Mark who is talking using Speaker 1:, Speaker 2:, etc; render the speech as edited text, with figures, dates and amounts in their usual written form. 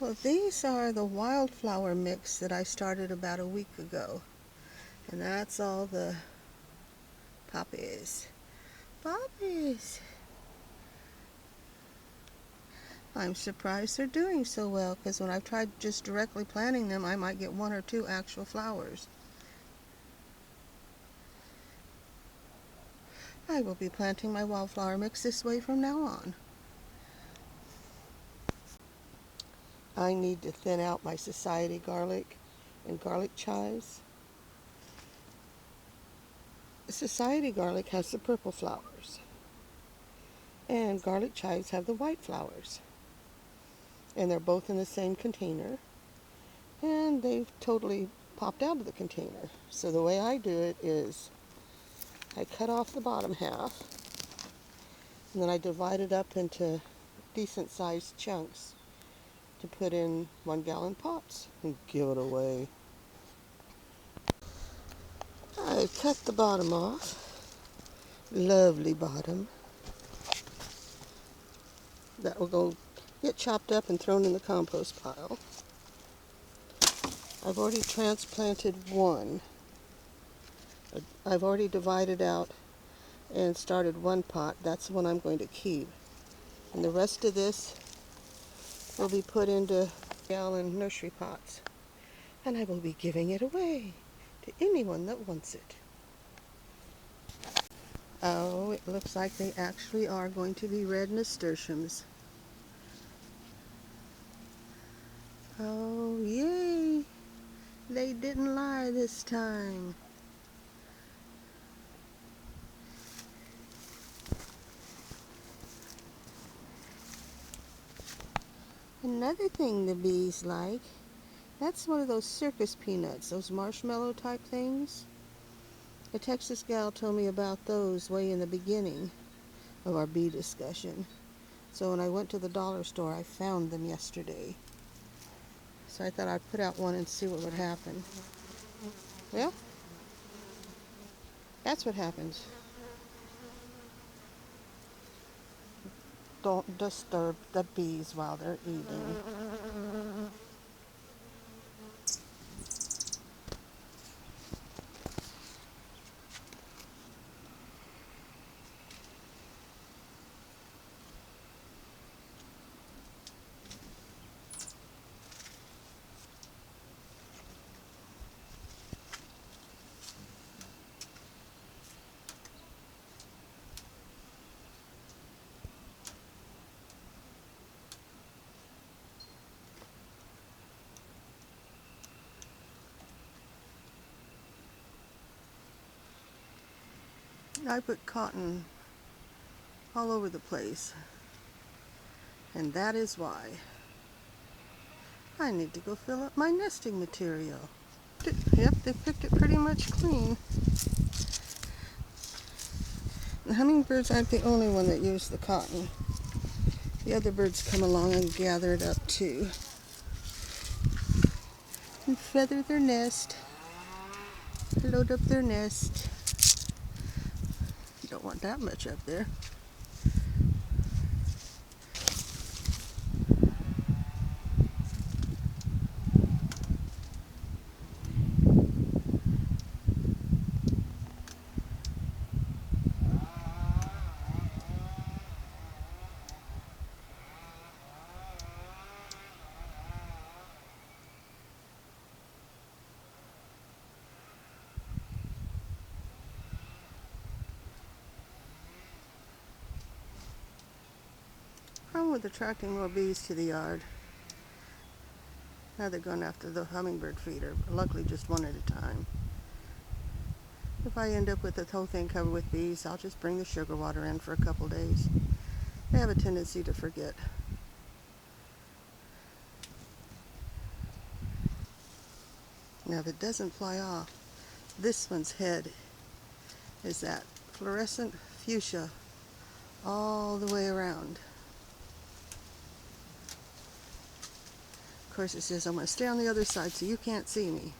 Speaker 1: Well, these are the wildflower mix that I started about a week ago. And that's all the poppies. Poppies! I'm surprised they're doing so well, because when I've tried just directly planting them, I might get one or two actual flowers. I will be planting my wildflower mix this way from now on. I need to thin out my society garlic and garlic chives. Society garlic has the purple flowers, and garlic chives have the white flowers. And they're both in the same container, and they've totally popped out of the container. So the way I do it is I cut off the bottom half, and then I divide it up into decent sized chunks to put in 1-gallon pots and give it away. I cut the bottom off. Lovely bottom. That will go get chopped up and thrown in the compost pile. I've already transplanted one. I've already divided out and started one pot. That's the one I'm going to keep. And the rest of this will be put into gallon nursery pots. And I will be giving it away to anyone that wants it. Oh, it looks like they actually are going to be red nasturtiums. Oh, yay! They didn't lie this time. Another thing the bees like, that's one of those circus peanuts, those marshmallow type things. A Texas gal told me about those way in the beginning of our bee discussion. So when I went to the dollar store, I found them yesterday. So I thought I'd put out one and see what would happen. Well, that's what happens. Don't disturb the bees while they're eating. I put cotton all over the place, and that is why I need to go fill up my nesting material. Yep, they picked it pretty much clean. The hummingbirds aren't the only one that use the cotton. The other birds come along and gather it up too and feather their nest, load up their nest. You don't want that much up there. Problem with attracting more bees to the yard. Now they're going after the hummingbird feeder, but luckily just one at a time. If I end up with the whole thing covered with bees, I'll just bring the sugar water in for a couple days. They have a tendency to forget. Now if it doesn't fly off, this one's head is that fluorescent fuchsia all the way around. Of course it says I'm going to stay on the other side so you can't see me.